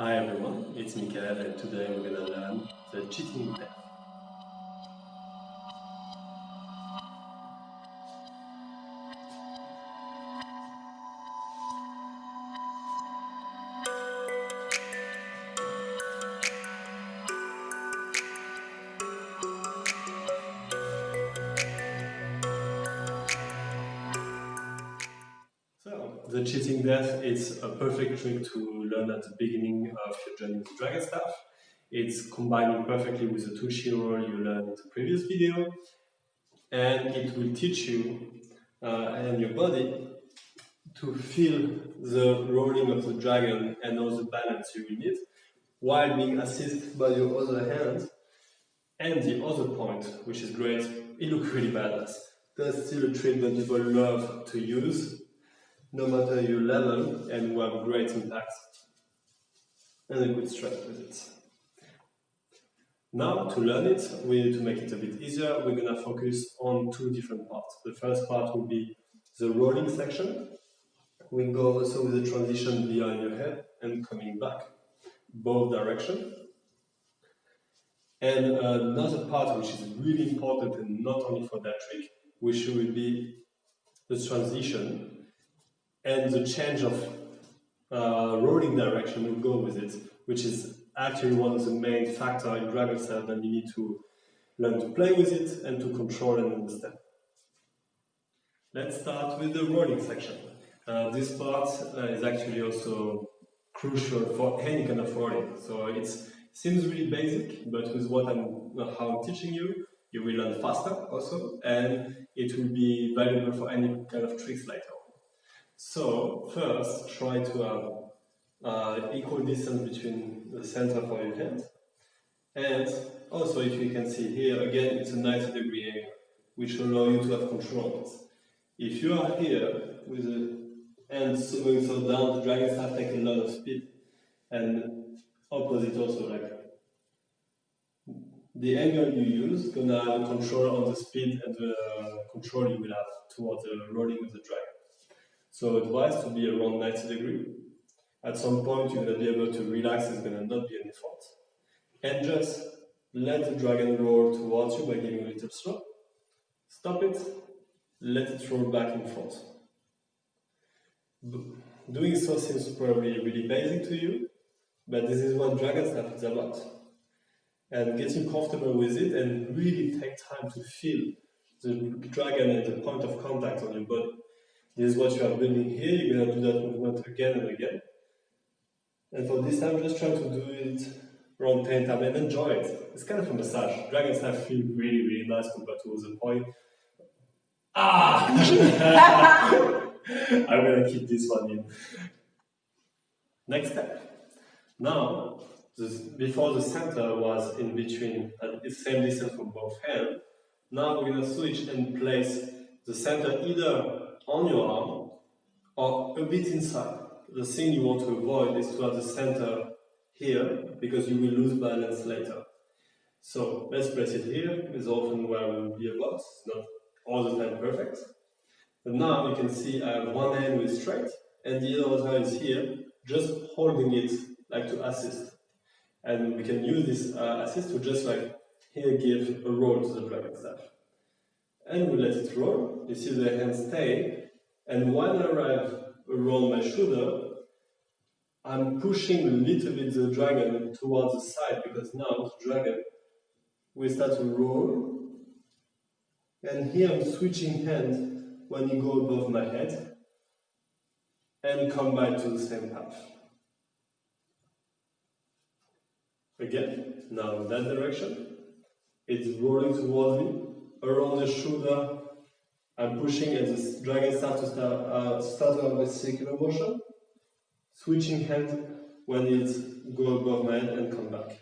Hi everyone, it's MikaHell and today we're gonna learn the cheating death. So, the cheating death is a perfect trick to learn at the beginning of your journey to Dragon Staff. It's combining perfectly with the Tushi roll you learned in the previous video, and it will teach you and your body to feel the rolling of the dragon and all the balance you will need, while being assisted by your other hand. And the other point, which is great, it looks really badass. That's still a trick that people love to use, no matter your level, and will have great impact and a good strength with it. Now, to learn it, we need to make it a bit easier. We're going to focus on two different parts. The first part will be the rolling section. We go also with the transition behind your head and coming back, both directions. And another part which is really important and not only for that trick, which will be the transition and the change of rolling direction will go with it, which is actually one of the main factors in Dragon Staff that you need to learn to play with it and to control and understand. Let's start with the rolling section. This part is actually also crucial for any kind of rolling. So it seems really basic, but with how I'm teaching you, you will learn faster also, and it will be valuable for any kind of tricks later on. So first, try to have equal distance between the center for your hand, and also if you can see here, again, it's a 90-degree angle, which will allow you to have control of it. If you are here with the hands going so down, the dragon staff takes a lot of speed, and opposite also, like the angle you use gonna have control on the speed and the control you will have towards the rolling of the dragon. So advice to be around 90 degrees. At some point you're gonna be able to relax, it's gonna not be any fault. And just let the dragon roll towards you by giving a little slope. Stop it, let it roll back and forth. Doing so seems probably really basic to you, but this is what Dragon Staff is about. And getting comfortable with it and really take time to feel the dragon and the point of contact on your body. This is what you are building here, you're going to do that movement again and again. And for this time, just try to do it around 10 times and enjoy it. It's kind of a massage. Dragon Staff feel really, really nice compared to the point. I'm going to keep this one in. Next step. Now, before the center was in between, at the same distance from both hands. Now we're going to switch and place the center either on your arm or a bit inside. The thing you want to avoid is to have the center here, because you will lose balance later. So let's place it here, is often where we will be about. It's not all the time perfect. But now you can see I have one hand with straight, and the other is here, just holding it like to assist. And we can use this assist to just like here give a roll to the dragon staff. And we let it roll. You see the hand stay. And when I arrive around my shoulder, I'm pushing a little bit the dragon towards the side, because now the dragon will start to roll. And here I'm switching hands when you go above my head and come back to the same path. Again, now in that direction, it's rolling towards me, around the shoulder, I'm pushing and the dragon starts to start out with circular motion, switching hand when it go above my head and come back.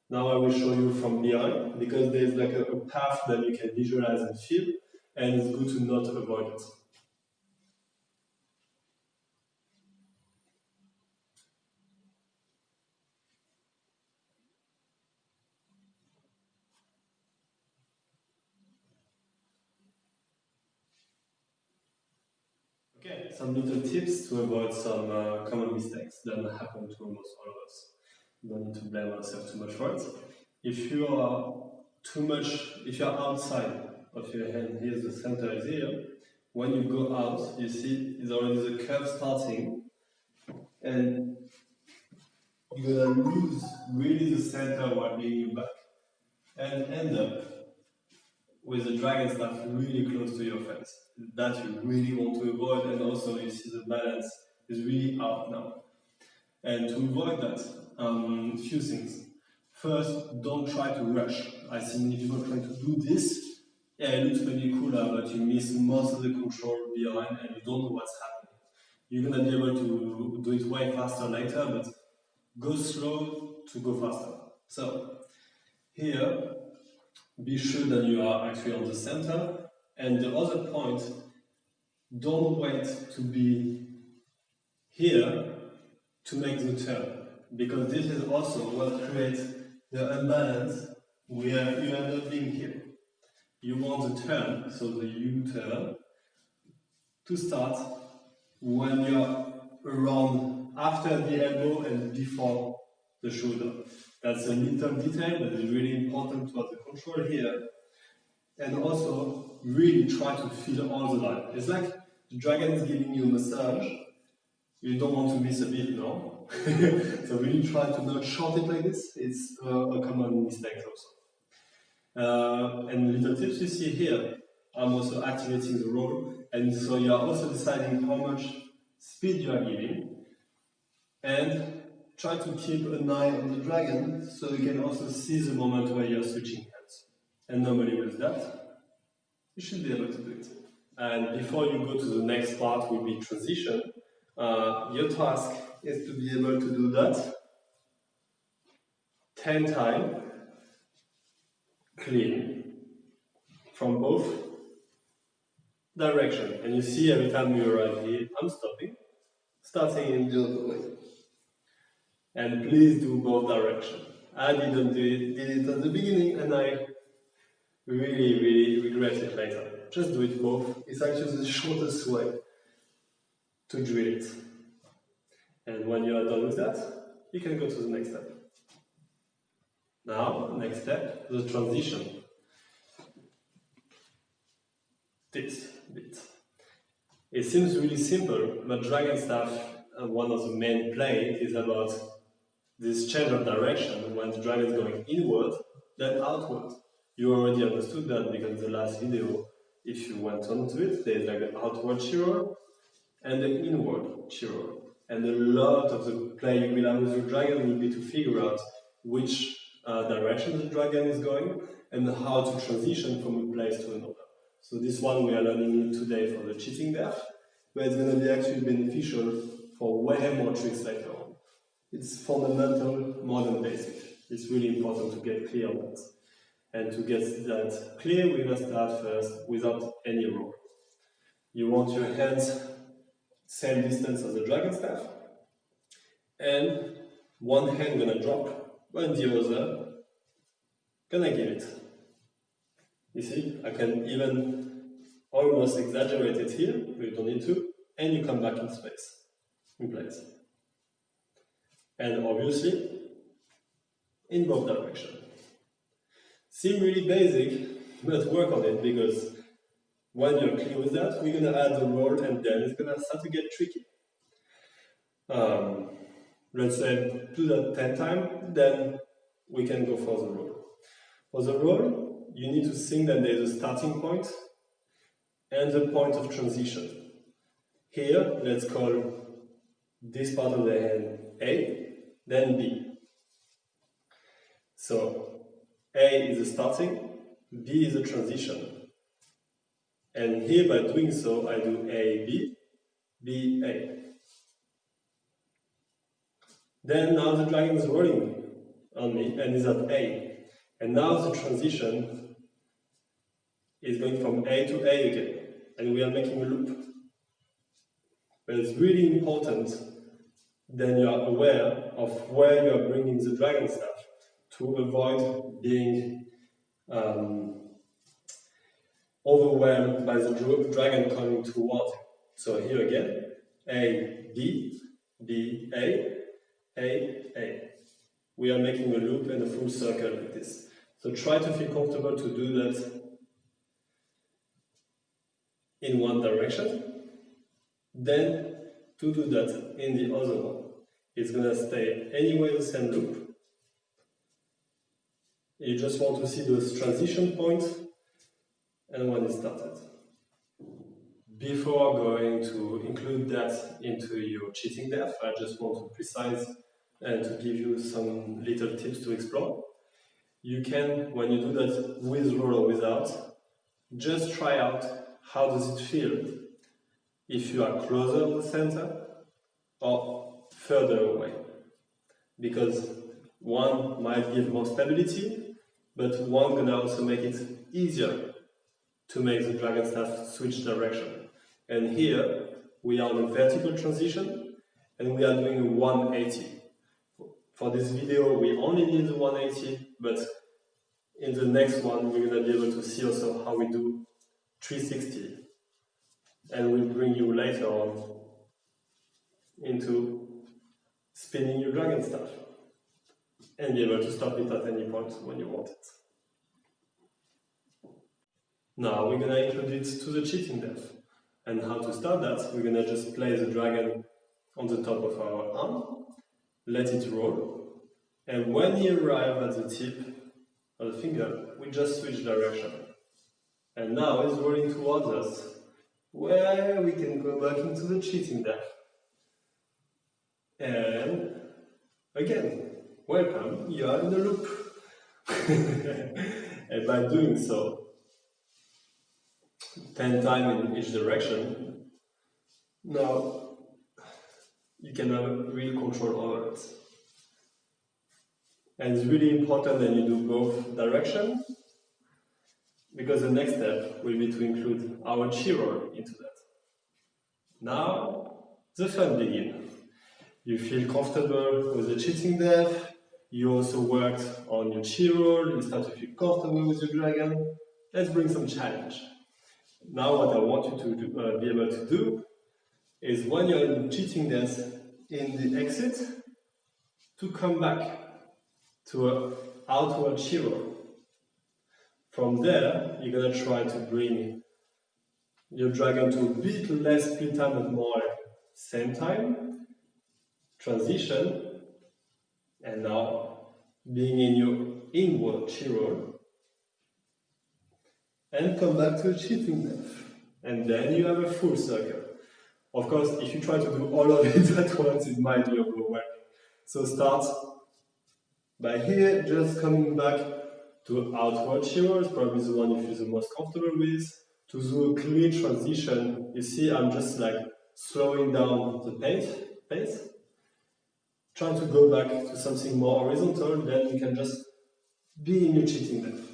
Now I will show you from behind, because there's like a path that you can visualize and feel, and it's good to not avoid it. Okay, some little tips to avoid some common mistakes that happen to almost all of us. You don't need to blame ourselves too much for it. If you are outside of your hand, here's the center is here. When you go out, you see it's already the curve starting, and you're gonna lose really the center while leaning back, and end up with the dragon staff really close to your face. That you really want to avoid, and also you see the balance is really out now. And to avoid that, few things. First, don't try to rush. I see many people trying to do this. Yeah, it looks maybe cooler, but you miss most of the control behind and you don't know what's happening. You're gonna be able to do it way faster later, but go slow to go faster. So, here, be sure that you are actually on the center. And the other point, don't wait to be here to make the turn, because this is also what creates the imbalance where you end up being here. You want the turn, so the U-turn, to start when you're around after the elbow and before the shoulder. That's a little detail, but it's really important to have the control here. And also, really try to feel all the line. It's like the dragon is giving you a massage. You don't want to miss a beat, no? So really try to not short it like this. It's a common mistake also. And little tips you see here, I'm also activating the roll. And so you're also deciding how much speed you are giving. And try to keep an eye on the dragon so you can also see the moment where you're switching hands. And normally with that, you should be able to do it. And before you go to the next part, will be transition. Your task is to be able to do that 10 times clean from both directions. And you see every time you arrive here, I'm stopping, starting in the other way. And please do both directions. I did it at the beginning and I really regret it later. Just do it both. It's actually the shortest way to drill it. And when you are done with that, you can go to the next step. Now, next step, the transition. This bit. It seems really simple, but Dragon Staff, one of the main play is about this change of direction when the dragon is going inward, then outward. You already understood that because in the last video, if you went on to it, there's like an outward chiro and an inward chiro. And a lot of the play you will have with the dragon will be to figure out which direction the dragon is going and how to transition from a place to another. So this one we are learning today for the cheating death, but it's going to be actually beneficial for way more tricks later on. It's fundamental more than basic. It's really important to get clear on that. And to get that clear, we're going to start first without any roll. You want your hands same distance as the dragon staff, and one hand gonna drop, and the other gonna give it. You see, I can even almost exaggerate it here, but you don't need to, and you come back in space, in place. And obviously, in both directions. Seem really basic, but work on it, because when you're clear with that, we're going to add the roll, and then it's going to start to get tricky. Let's say do that 10 times, then we can go for the roll. For the roll, you need to think that there's a starting point and the point of transition. Here, let's call this part of the hand A, then B. So, A is the starting, B is the transition. And here, by doing so, I do A, B, B, A. Then now the dragon is rolling on me and is at A. And now the transition is going from A to A again. And we are making a loop. But it's really important that you are aware of where you are bringing the dragon staff to avoid being overwhelmed by the dragon coming towards you. So here again, A, B, B, A, A. We are making a loop and a full circle like this. So try to feel comfortable to do that in one direction, then to do that in the other one. It's going to stay anyway the same loop. You just want to see those transition points and when it started. Before going to include that into your cheating depth, I just want to precise and to give you some little tips to explore. You can, when you do that with roll or without, just try out how does it feel if you are closer to the center or further away. Because one might give more stability, but one can also make it easier to make the dragon staff switch direction. And here we are on a vertical transition and we are doing a 180. For this video we only need the 180, but in the next one we're going to be able to see also how we do 360. And we'll bring you later on into spinning your dragon staff and be able to stop it at any point when you want it. Now we're going to include it to the cheating depth. And how to start that, we're going to just place the dragon on the top of our arm, let it roll, and when you arrive at the tip of the finger, we just switch direction. And now it's rolling towards us, where we can go back into the cheating depth. And again, welcome, you are in the loop. And by doing so, 10 times in each direction, now you can have real control over it. And it's really important that you do both directions, because the next step will be to include our chi-roll into that. Now, the fun begins. You feel comfortable with the cheating depth, you also worked on your chi-roll, you start to feel comfortable with your dragon. Let's bring some challenge. Now what I want you to be able to do is when you're in cheating dance in the exit, to come back to an outward chi-roll. From there, you're going to try to bring your dragon to a bit less split time but more same time, transition, and now being in your inward chi-roll. And come back to a cheating depth. And then you have a full circle. Of course, if you try to do all of it at once, it might be overwhelming. So start by here, just coming back to outward chi-roll, probably the one you feel the most comfortable with. To do a clear transition, you see I'm just like slowing down the pace. Trying to go back to something more horizontal, then you can just be in your cheating depth.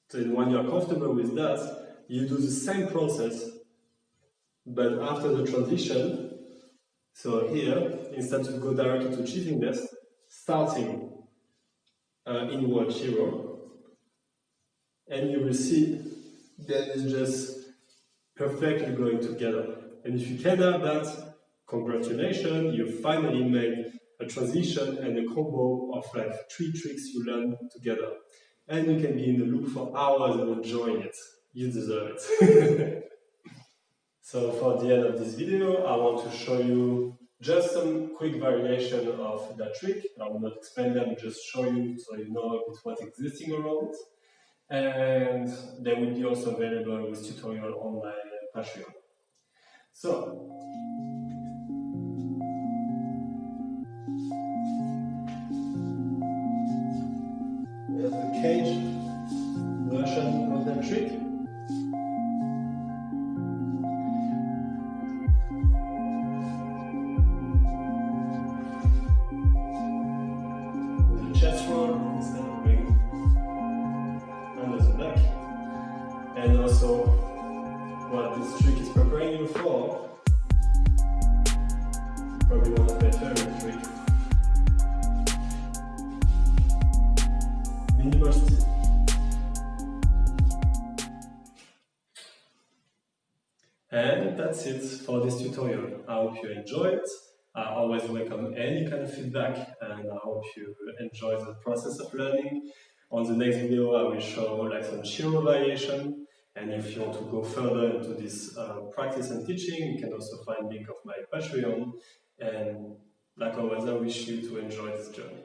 So when you're comfortable with that, you do the same process, but after the transition, so here, instead to go directly to cheating depth, starting inward chi-roll, and you will see that it's just perfectly going together. And if you can have that, congratulations, you finally made a transition and a combo of like 3 tricks you learned together. And you can be in the loop for hours and enjoying it. You deserve it. So for the end of this video, I want to show you just some quick variation of that trick. I will not explain them, just show you so you know what's existing around it. And they will be also available with tutorial on my Patreon. So, here's the cage version of that trick. With the chest roll instead of going under the neck. And also, what this trick is preparing you for, probably one of my favorite tricks. Minimal steal. And that's it for this tutorial. I hope you enjoy it. I always welcome any kind of feedback, and I hope you enjoy the process of learning. On the next video, I will show like some chiro variation. And if you want to go further into this practice and teaching, you can also find link of my Patreon. And like always, I wish you to enjoy this journey.